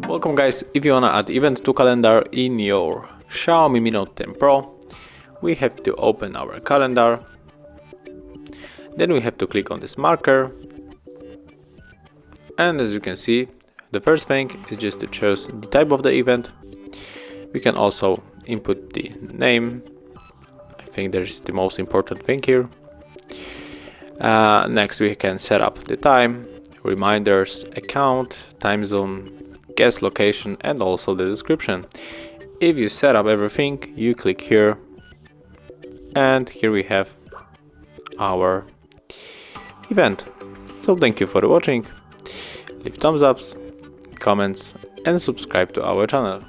Welcome guys, if you wanna add event to calendar in your Xiaomi Mi Note 10 Pro, we have to open our calendar. Then we have to click on this marker. And as you can see, the first thing is just to choose the type of the event. We can also input the name. I think that is the most important thing here. Next we can set up the time, reminders, account, time zone, guest location, and also the description. If you set up everything, you click here, and here we have our event. So thank you for watching. Leave thumbs ups, comments, and subscribe to our channel.